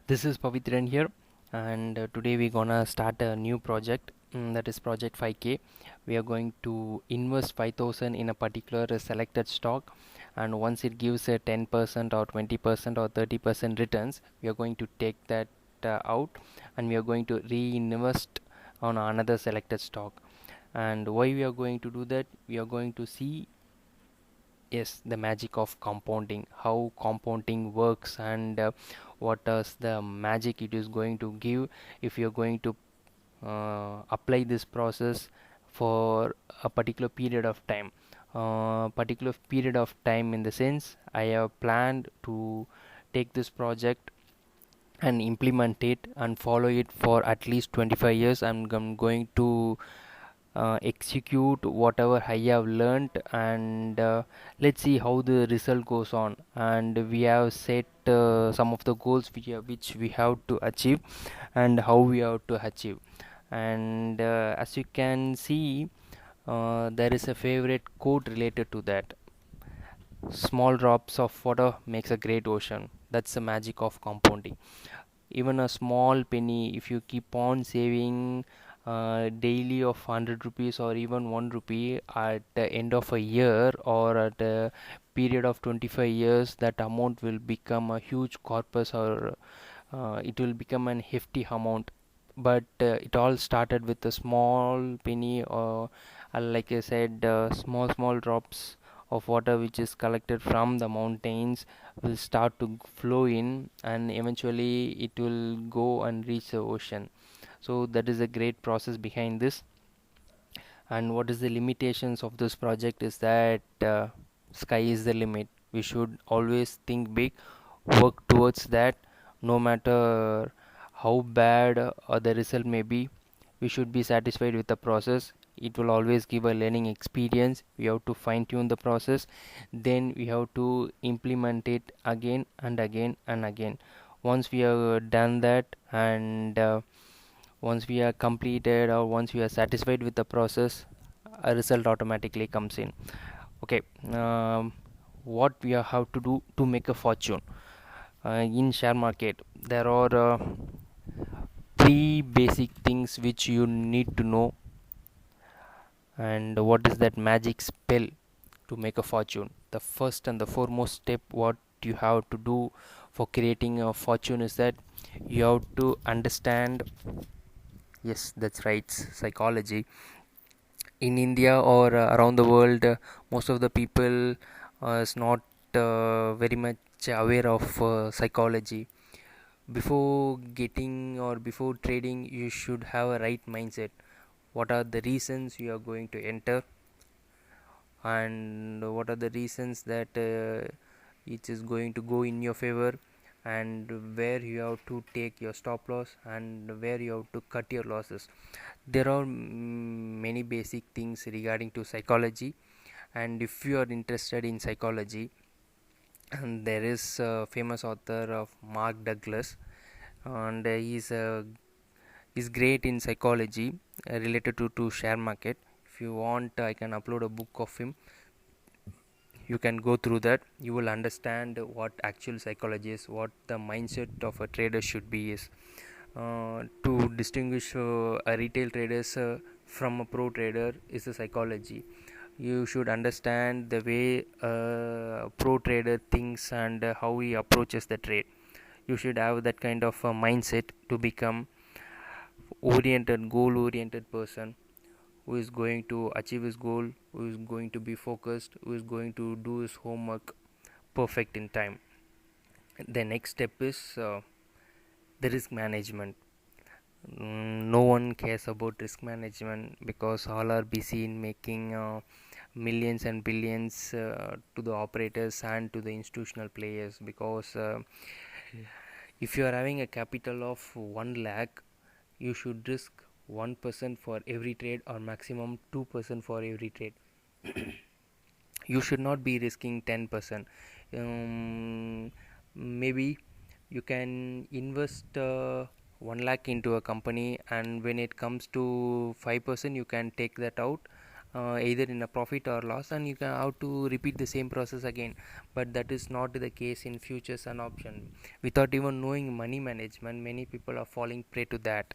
This is Pavitran here, and today we're gonna start a new project. That is Project 5K. We are going to invest 5,000 in a particular selected stock, and once it gives a 10% or 20% or 30% returns, we are going to take that out, and we are going to reinvest on another selected stock. And why we are going to do that? We are going to see, yes, the magic of compounding, how compounding works, and what is the magic it is going to give if you're going to apply this process for a particular period of time. Particular period of time in the sense I have planned to take this project and implement it and follow it for at least 25 years. I'm going to execute whatever I have learned, and let's see how the result goes on. And we have set some of the goals which we have to achieve and how we have to achieve. And as you can see, there is a favorite quote related to that: small drops of water makes a great ocean. That's the magic of compounding. Even a small penny, if you keep on saving daily of 100 rupees or even 1 rupee, at the end of a year or at a period of 25 years, that amount will become a huge corpus, or it will become an hefty amount. But it all started with a small penny, or like I said, small drops of water which is collected from the mountains will start to flow in, and eventually it will go and reach the ocean. So that is a great process behind this. And what is the limitations of this project is that sky is the limit. We should always think big, work towards that. No matter how bad the result may be, we should be satisfied with the process. It will always give a learning experience. We have to fine tune the process, then we have to implement it again and again and again. Once we have done that, and once we are completed, or once we are satisfied with the process, a result automatically comes in. Okay. What we have to do to make a fortune in share market? There are three basic things which you need to know. And what is that magic spell to make a fortune? The first and the foremost step what you have to do for creating a fortune is that you have to understand, yes, that's right, psychology. In India or around the world, most of the people is not very much aware of psychology. Before getting or before trading, you should have a right mindset. What are the reasons you are going to enter, and what are the reasons that it is going to go in your favor, and where you have to take your stop loss and where you have to cut your losses. There are many basic things regarding to psychology. And if you are interested in psychology, and there is a famous author of Mark Douglas, and he's great in psychology related to share market. If you want, I can upload a book of him. You can go through that. You will understand what actual psychology is, what the mindset of a trader should be is. To distinguish a retail traders from a pro trader is the psychology. You should understand the way a pro trader thinks, and how he approaches the trade. You should have that kind of mindset to become oriented, goal oriented person, who is going to achieve his goal, who is going to be focused, who is going to do his homework perfect in time. The next step is the risk management. No one cares about risk management because all are busy in making millions and billions to the operators and to the institutional players. Because if you are having a capital of 1 lakh, you should risk 1% for every trade, or maximum 2% for every trade. You should not be risking 10%. Maybe you can invest 1 lakh into a company, and when it comes to 5%, you can take that out, either in a profit or loss, and you can have to repeat the same process again. But that is not the case in futures and option. Without even knowing money management, many people are falling prey to that.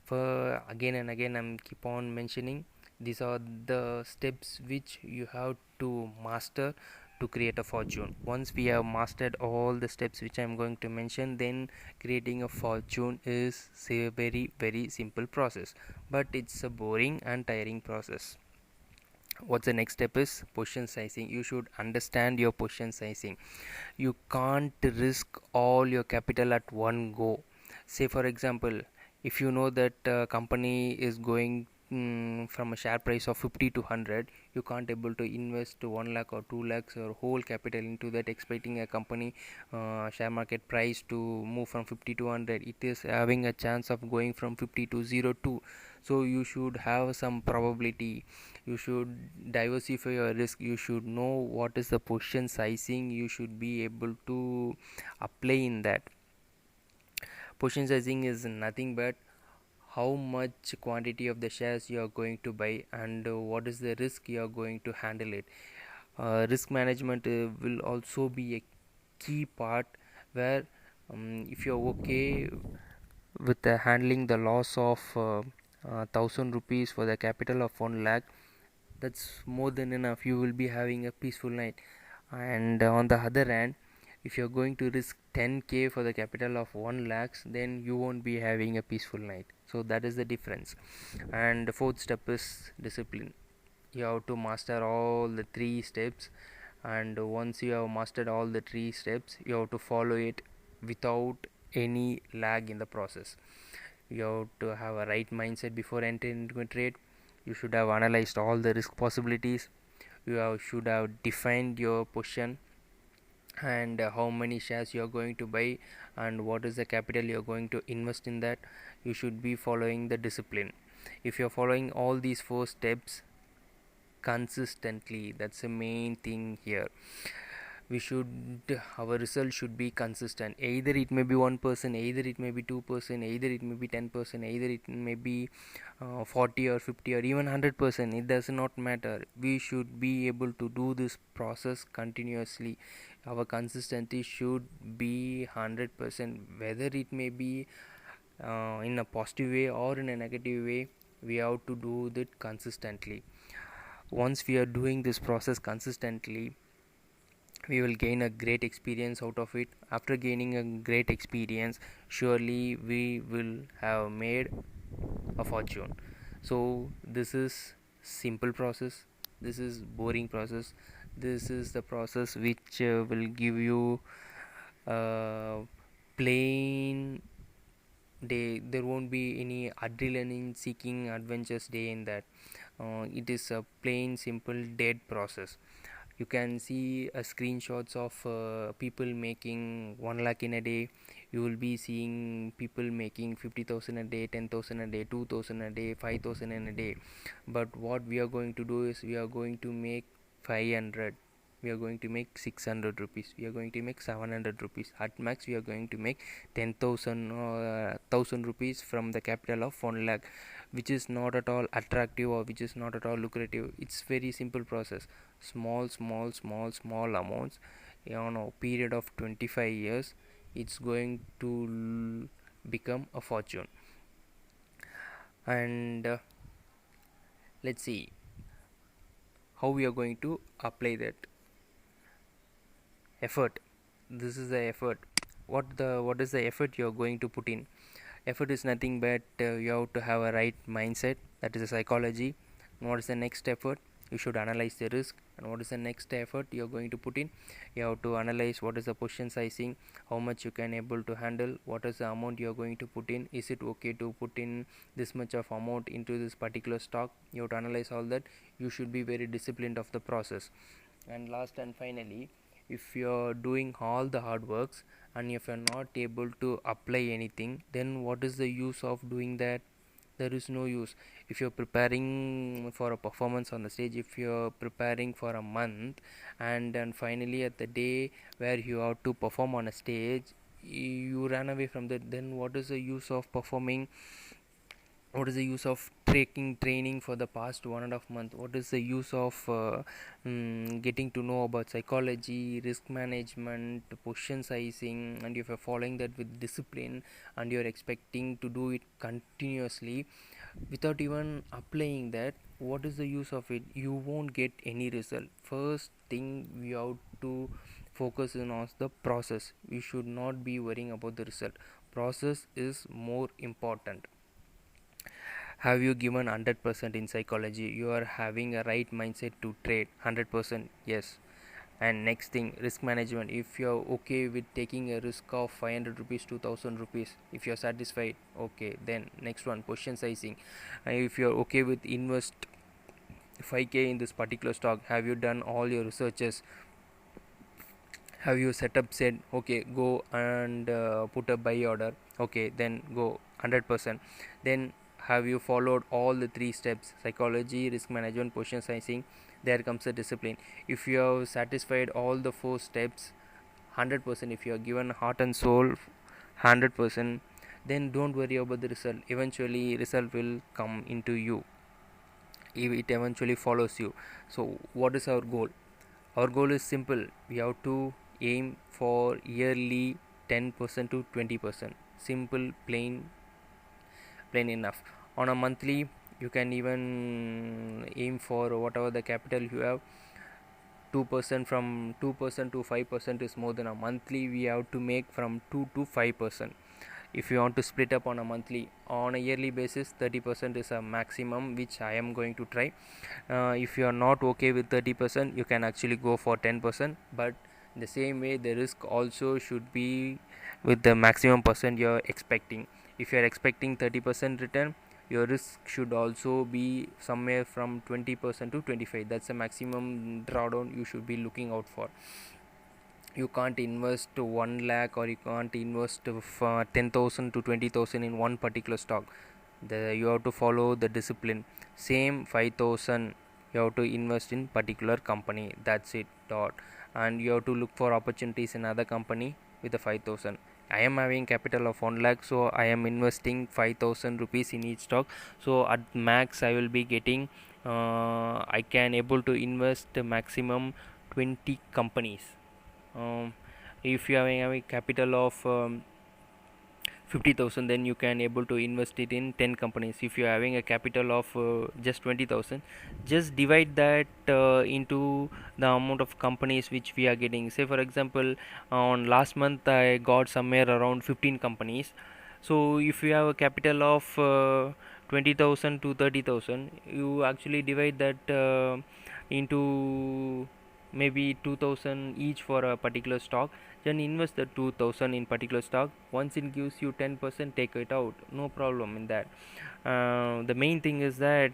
For again and again, I'm keep on mentioning, these are the steps which you have to master to create a fortune. Once we have mastered all the steps which I'm going to mention, then creating a fortune is, say, a very simple process, but it's a boring and tiring process. What's the next step is position sizing. You should understand your position sizing. You can't risk all your capital at one go. Say for example, if you know that company is going from a share price of 50 to 100, you can't able to invest 1 lakh or 2 lakhs or whole capital into that, expecting a company share market price to move from 50 to 100. It is having a chance of going from 50 to 0 too. So you should have some probability. You should diversify your risk. You should know what is the position sizing. You should be able to apply in that. Position sizing is nothing but how much quantity of the shares you are going to buy, and what is the risk you are going to handle it. Risk management will also be a key part, where if you're okay with handling the loss of 1,000 rupees for the capital of 1 lakh, that's more than enough. You will be having a peaceful night. And on the other hand, if you're going to risk 10k for the capital of 1 lakhs, then you won't be having a peaceful night. So that is the difference. And the fourth step is discipline. You have to master all the three steps, and once you have mastered all the three steps, you have to follow it without any lag in the process. You have to have a right mindset before entering into a trade. You should have analyzed all the risk possibilities. Should have defined your position, and how many shares you are going to buy, and what is the capital you are going to invest in that. You should be following the discipline. If you are following all these four steps consistently, that's the main thing here. We should Our result should be consistent. Either it may be 1%, either it may be 2%, either it may be 10%, either it may be 40 or 50 or even 100%. It does not matter. We should be able to do this process continuously. Our consistency should be 100%, whether it may be in a positive way or in a negative way. We have to do that consistently. Once we are doing this process consistently, we will gain a great experience out of it. After gaining a great experience, surely we will have made a fortune. So this is simple process, this is boring process, this is the process which will give you a plain day. There won't be any adrenaline seeking adventures day in that. It is a plain simple dead process. You can see screenshots of people making 1 lakh in a day. You will be seeing people making 50,000 a day, 10,000 a day, 2,000 a day, 5,000 in a day. But what we are going to do is, we are going to make 500, we are going to make 600 rupees, we are going to make 700 rupees. At max we are going to make 10,000 or 1,000 rupees from the capital of 1 lakh, which is not at all attractive or which is not at all lucrative. It's very simple process. Small amounts on a period of 25 years, it's going to become a fortune. And let's see how we are going to apply that effort. This is the effort. What is the effort you are going to put in? Effort is nothing but you have to have a right mindset. That is a psychology. And what is the next effort? You should analyze the risk. And what is the next effort you are going to put in? You have to analyze what is the position sizing, how much you can able to handle, what is the amount you are going to put in. Is it okay to put in this much of amount into this particular stock? You have to analyze all that. You should be very disciplined of the process. And last and finally, if you're doing all the hard works and if you're not able to apply anything, then what is the use of doing that? There is no use. If you're preparing for a performance on the stage, if you're preparing for a month, and then finally at the day where you have to perform on a stage, you run away from that, then what is the use of performing what is the use of taking training for the past 1.5 month? What is the use of getting to know about psychology, risk management, position sizing, and if you're following that with discipline and you're expecting to do it continuously without even applying that, what is the use of it? You won't get any result. First thing we have to focus on the process. We should not be worrying about the result. Process is more important. Have you given 100% in psychology? You are having a right mindset to trade 100%, yes. And next thing, risk management. If you're okay with taking a risk of 500 rupees, 2000 rupees, if you're satisfied, okay. Then next one, position sizing. If you're okay with invest 5k in this particular stock, have you done all your researches? Have you set up, said okay, go and put a buy order, okay, then go 100%. Then have you followed all the three steps: psychology, risk management, position sizing? There comes the discipline. If you have satisfied all the four steps 100%, if you are given heart and soul 100%, then don't worry about the result. Eventually result will come into you. It eventually follows you. So what is our goal? Our goal is simple. We have to aim for yearly 10% to 20%. Simple, plain enough. On a monthly, you can even aim for whatever the capital you have. 2%, from 2% to 5% is more than a monthly. We have to make from 2 to 5%. If you want to split up on a monthly, on a yearly basis, 30% is a maximum which I am going to try. If you are not okay with 30%, you can actually go for 10%, but the same way the risk also should be with the maximum percent you are expecting. If you are expecting 30% return, your risk should also be somewhere from 20% to 25. That's the maximum drawdown you should be looking out for. You can't invest 1 lakh, or you can't invest 10,000 to 20,000 in one particular stock. You have to follow the discipline. Same 5,000 you have to invest in particular company, that's it, dot. And you have to look for opportunities in other company with the 5,000. I am having capital of 1 lakh, so I am investing 5,000 rupees in each stock. So at max I will be getting I can able to invest maximum 20 companies. If you have a capital of 50,000, then you can able to invest it in 10 companies. If you are having a capital of just 20,000, just divide that into the amount of companies which we are getting. Say for example, on last month I got somewhere around 15 companies. So if you have a capital of 20,000 to 30,000, you actually divide that into maybe 2,000 each for a particular stock. Then invest the 2,000 in particular stock. Once it gives you 10%, take it out, no problem in that. The main thing is that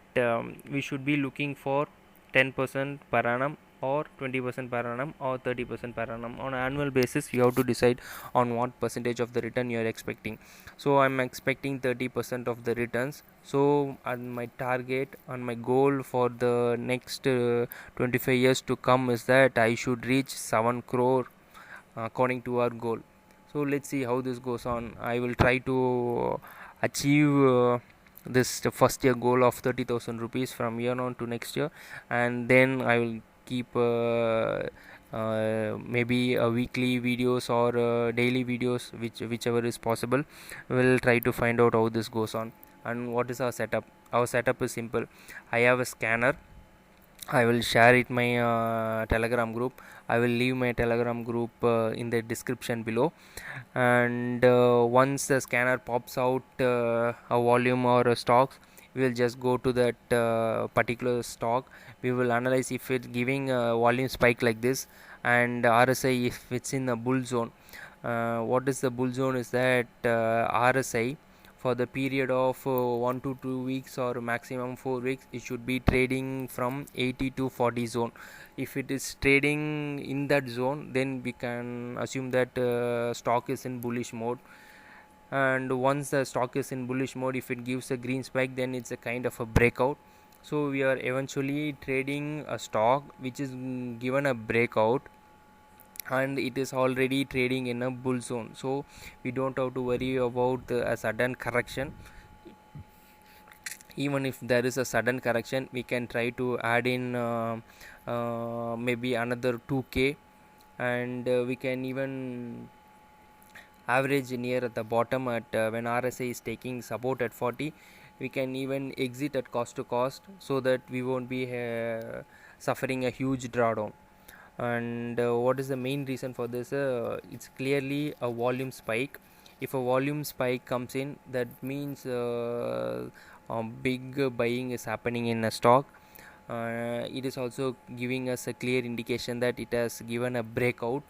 we should be looking for 10% per annum, or 20% per annum, or 30% per annum. On an annual basis you have to decide on what percentage of the return you are expecting. So I'm expecting 30% of the returns. So and my target and my goal for the next 25 years to come is that I should reach 7 crore according to our goal. So let's see how this goes on. I will try to achieve this first year goal of 30,000 rupees from here on to next year, and then I will keep maybe a weekly videos or daily videos, whichever is possible. We'll try to find out how this goes on. And what is our setup? Our setup is simple. I have a scanner. I will share it my Telegram group. I will leave my Telegram group in the description below. And once the scanner pops out a volume or a stock, we will just go to that particular stock. We will analyze if it's giving a volume spike like this, and RSI if it's in a bull zone. What is the bull zone? Is that RSI for the period of 1 to 2 weeks or maximum 4 weeks, it should be trading from 80 to 40 zone. If it is trading in that zone, then we can assume that stock is in bullish mode. And once the stock is in bullish mode, if it gives a green spike, then it's a kind of a breakout. So we are eventually trading a stock which is given a breakout, and it is already trading in a bull zone. So we don't have to worry about a sudden correction. even if there is a sudden correction, we can try to add in maybe another 2k, and we can even average near at the bottom at when RSI is taking support at 40. We can even exit at cost to cost, so that we won't be suffering a huge drawdown. And what is the main reason for this? It's clearly a volume spike. If a volume spike comes in, that means big buying is happening in a stock. It is also giving us a clear indication that it has given a breakout.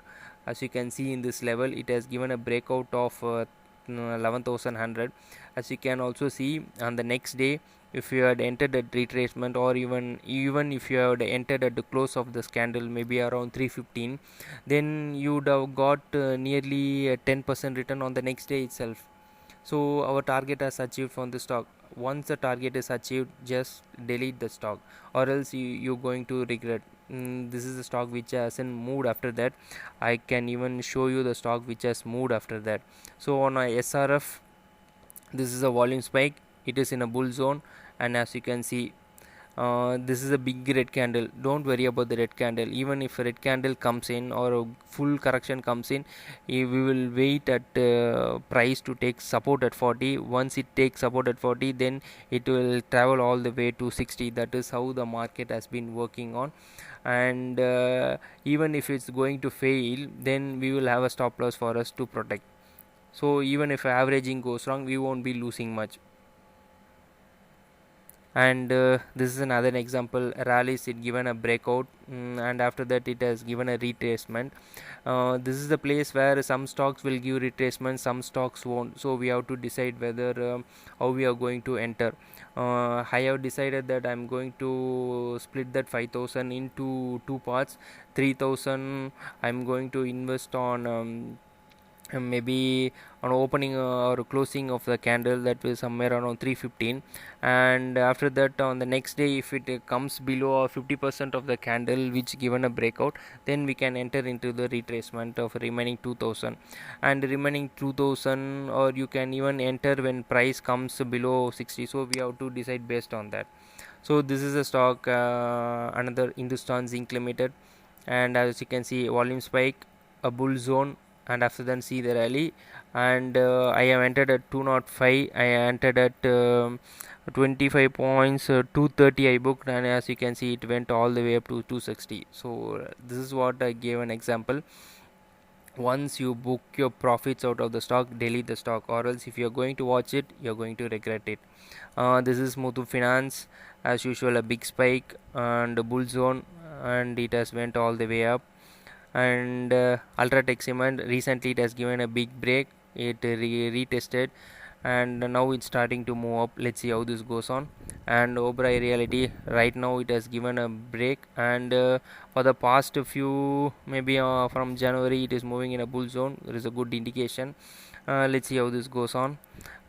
As you can see in this level, it has given a breakout of 11,100. As you can also see on the next day, if you had entered at retracement, or even if you had entered at the close of this candle maybe around 315, then you would have got nearly a 10% return on the next day itself. So our target has achieved from the stock. Once the target is achieved, just delete the stock, or else you're going to regret. This is the stock which hasn't moved after that. I can even show you the stock which has moved after that. So on a SRF, this is a volume spike, it is in a bull zone, and as you can see, this is a big red candle. Don't worry about the red candle. Even if a red candle comes in or a full correction comes in, we will wait at price to take support at 40. Once it takes support at 40, then it will travel all the way to 60. That is how the market has been working on. And even if it's going to fail, then we will have a stop loss for us to protect. So even if averaging goes wrong, we won't be losing much. And this is another example. Rallies, it given a breakout, and after that it has given a retracement. This is the place where some stocks will give retracement, some stocks won't. So we have to decide whether how we are going to enter. I have decided that I'm going to split that 5,000 into two parts. 3,000 I'm going to invest on maybe on opening or closing of the candle, that was somewhere around 315. And after that, on the next day, if it comes below 50% of the candle which given a breakout, then we can enter into the retracement of remaining 2000. And remaining 2000, or you can even enter when price comes below 60. So we have to decide based on that. So this is a stock, another Hindustan Zinc Limited. And as you can see, volume spike, a bull zone, and after then see the rally. And I have entered at 205. I entered at 25 points, 230 I booked, and as you can see, it went all the way up to 260. So this is what I gave an example. Once you book your profits out of the stock, delete the stock, or else if you're going to watch it, you're going to regret it. This is Muthoot Finance. As usual, a big spike and a bull zone, and it has went all the way up. And Ultratech Cement, recently it has given a big break. It retested, and now it's starting to move up. Let's see how this goes on. And Oberoi Realty, right now it has given a break, and for the past few, maybe from January, it is moving in a bull zone. There is a good indication. Let's see how this goes on.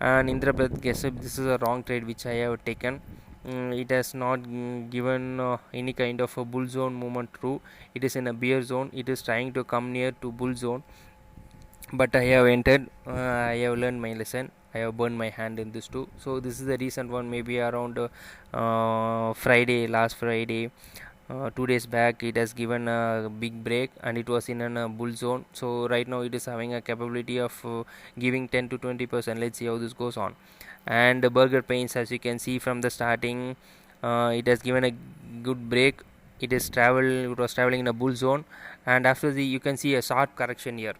And Indraprastha Gasab, this is a wrong trade which I have taken. It has not given any kind of a bull zone movement through. It is in a bear zone. It is trying to come near to bull zone, but I have entered. I have learned my lesson. I have burned my hand in this too. So this is the recent one, maybe around Friday, last Friday, 2 days back, it has given a big break, and it was in a bull zone. So right now it is having a capability of giving 10 to 20%. Let's see how this goes on. And Burger Paints, as you can see from the starting, it has given a good break. It was traveling in a bull zone, and after the, you can see a sharp correction here.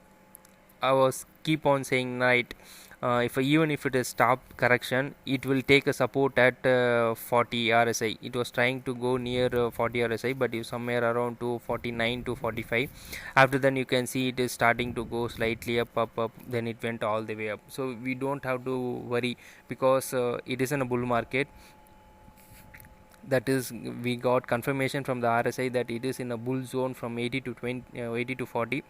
I was keep on saying, right, if even if it is stop correction, it will take a support at 40 RSI. It was trying to go near 40 RSI, but it's somewhere around to 49 to 45. After then, you can see it is starting to go slightly up. Then it went all the way up. So we don't have to worry, because it is in a bull market. That is, we got confirmation from the RSI that it is in a bull zone from 80 to 20, 80 to 40.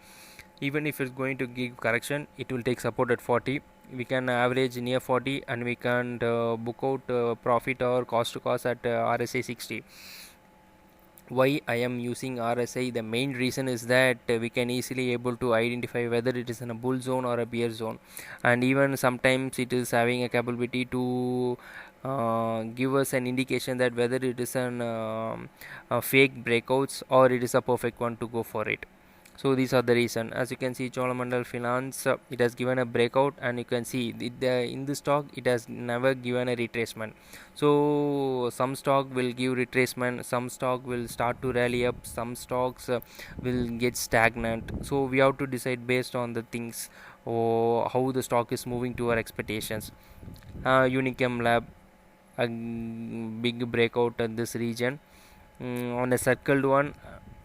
Even if it's going to give correction, it will take support at 40. We can average near 40, and we can book out profit or cost to cost at RSI 60. Why I am using RSI? The main reason is that we can easily able to identify whether it is in a bull zone or a bear zone, and even sometimes it is having a capability to give us an indication that whether it is a fake breakouts or it is a perfect one to go for it. So these are the reason. As you can see, Cholamandal Finance, it has given a breakout, and you can see in the stock it has never given a retracement. So some stock will give retracement, some stock will start to rally up, some stocks will get stagnant. So we have to decide based on the things or how the stock is moving to our expectations. Unichem Lab, a big breakout in this region. On a circled one,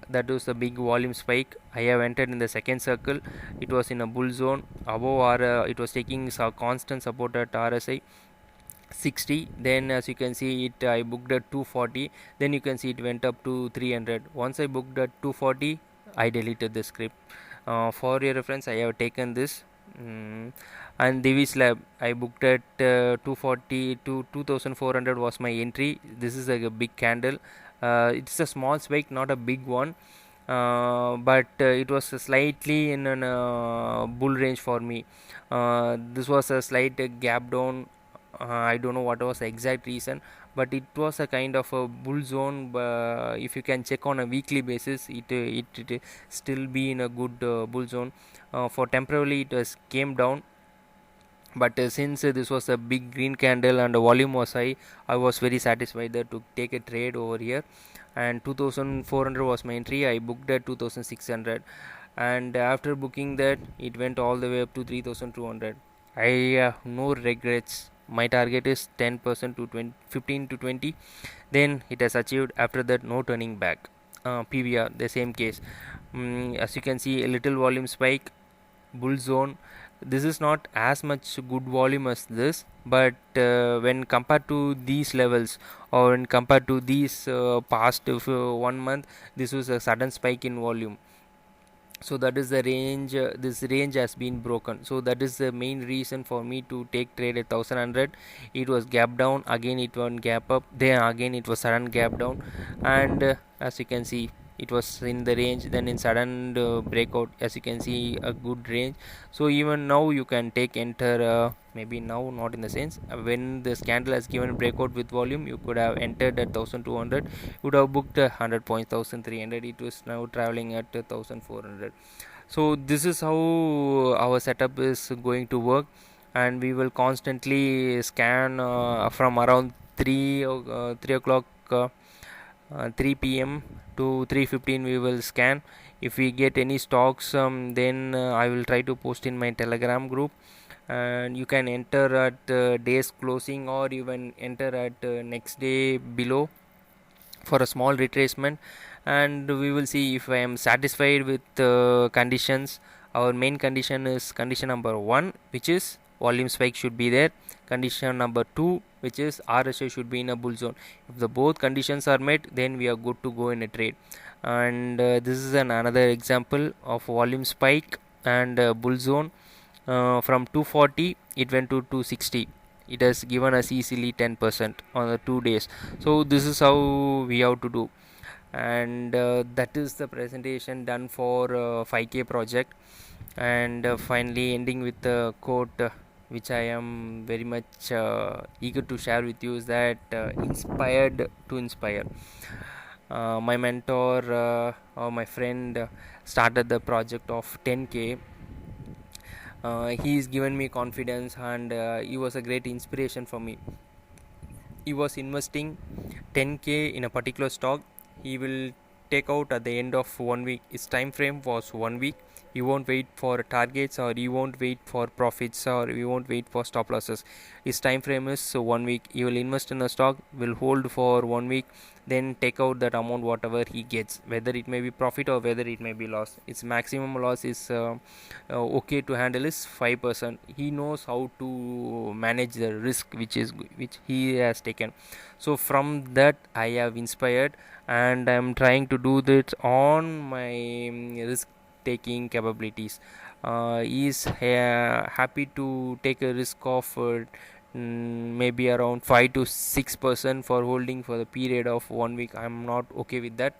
that was a big volume spike. I have entered in the second circle. It was in a bull zone above, or it was taking constant support at RSI 60. Then as you can see it, I booked at 240. Then you can see it went up to 300. Once I booked at 240, I deleted the script. For your reference, I have taken this. And Divi's Lab, I booked at 240 to 2400 was my entry. This is like a big candle. It's a small spike, not a big one, but it was slightly in a bull range for me. This was a slight gap down. I don't know what was the exact reason, but it was a kind of a bull zone. If you can check on a weekly basis, it still be in a good bull zone. For temporarily, it was came down, but since this was a big green candle and the volume was high, I was very satisfied that to take a trade over here. And 2400 was my entry. I booked at 2600, and after booking that, it went all the way up to 3200. I have no regrets. My target is 10% to 20, 15 to 20. Then it has achieved. After that, no turning back. PVR, the same case. As you can see, a little volume spike, bull zone. This is not as much good volume as this, but when compared to these levels, or when compared to these past 1 month, this was a sudden spike in volume. So that is the range. This range has been broken, so that is the main reason for me to take trade at 1100. It was gap down, again it went gap up, then again it was sudden gap down, and as you can see, it was in the range, then in sudden breakout. As you can see, a good range. So even now you can take enter, maybe now not in the sense, when this candle has given breakout with volume, you could have entered at 1200, would have booked 100 points, 1300. It was now traveling at 1400. So this is how our setup is going to work, and we will constantly scan from around 3 o'clock, 3 p.m. to 3:15. We will scan. If we get any stocks, then I will try to post in my Telegram group, and you can enter at day's closing, or even enter at next day below for a small retracement, and we will see if I am satisfied with conditions. Our main condition is condition number 1, which is volume spike should be there. Condition number 2, which is RSI should be in a bull zone. If the both conditions are met, then we are good to go in a trade. And this is another example of volume spike and bull zone. From 240 it went to 260. It has given us easily 10% on the 2 days. So this is how we have to do, and that is the presentation done for 5k project. And finally ending with the quote, which I am very much eager to share with you, is that inspired to inspire. My mentor, or my friend, started the project of 10k. He's given me confidence, and he was a great inspiration for me. He was investing 10k in a particular stock. He will take out at the end of 1 week. His time frame was 1 week. He won't wait for targets, or he won't wait for profits, or he won't wait for stop losses. His time frame is 1 week. He will invest in a stock, will hold for 1 week, then take out that amount whatever he gets, whether it may be profit or whether it may be loss. Its maximum loss is okay to handle is 5%. He knows how to manage the risk which he has taken. So from that I have inspired, and I am trying to do this on my risk taking capabilities. He is happy to take a risk of maybe around 5 to 6% for holding for the period of 1 week. I am not okay with that.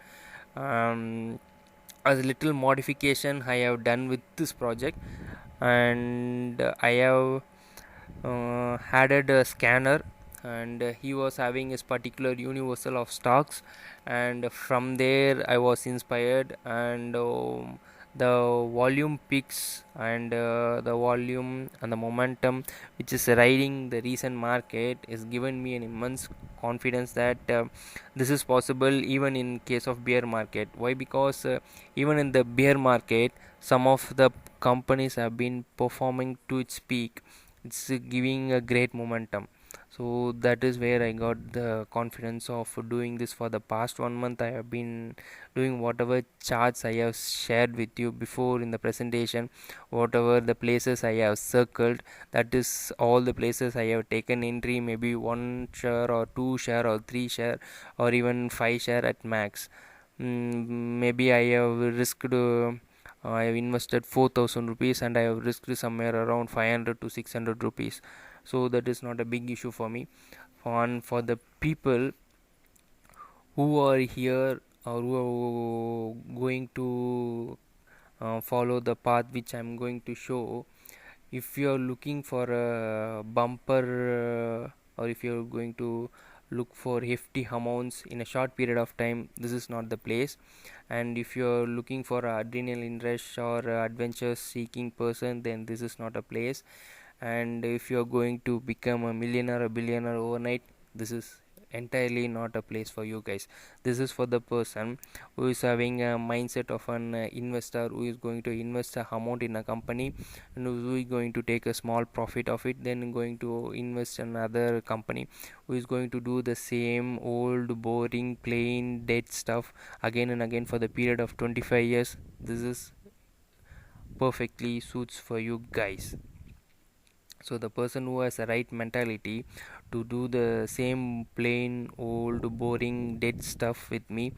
As a little modification I have done with this project, and I have added a scanner and he was having his particular universal of stocks, and from there I was inspired, and the volume peaks, and the volume and the momentum which is riding the recent market is given me an immense confidence that this is possible even in case of bear market. Why? Because even in the bear market, some of the companies have been performing to its peak. It's giving a great momentum. So that is where I got the confidence of doing this. For the past 1 month I have been doing whatever charts I have shared with you before in the presentation, whatever the places I have circled, that is all the places I have taken entry, maybe 1 share or 2 share or 3 share or even 5 share at max. Maybe I have risked I have invested 4,000 rupees and I have risked somewhere around 500 to 600 rupees. So that is not a big issue for me. For the people who are here or who are going to follow the path which I am going to show, if you are looking for a bumper or if you are going to look for hefty amounts in a short period of time, this is not the place. And if you are looking for a adrenaline rush or adventure seeking person, then this is not a place. And if you are going to become a millionaire or billionaire overnight, this is entirely not a place for you guys. This is for the person who is having a mindset of an investor, who is going to invest a amount in a company and who is going to take a small profit of it, then going to invest in another company, who is going to do the same old boring plain dead stuff again and again for the period of 25 years. This is perfectly suits for you guys. So the person who has the right mentality to do the same plain old boring dead stuff with me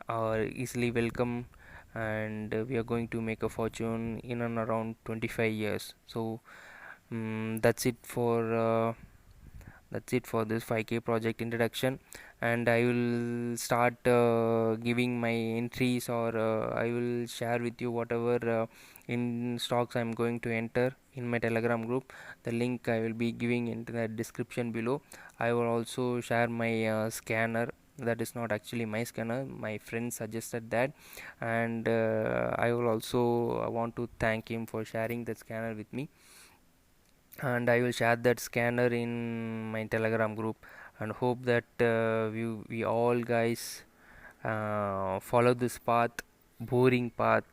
are easily welcome, and we are going to make a fortune in and around 25 years. So that's it for this 5K project introduction, and I will start giving my entries, or I will share with you whatever in stocks I'm going to enter in my Telegram group. The link I will be giving in the description below. I will also share my scanner. That is not actually my scanner, my friend suggested that, and I will also want to thank him for sharing that scanner with me, and I will share that scanner in my Telegram group, and hope that we all guys follow this path, boring path,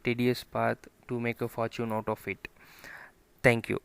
tedious path, to make a fortune out of it. Thank you.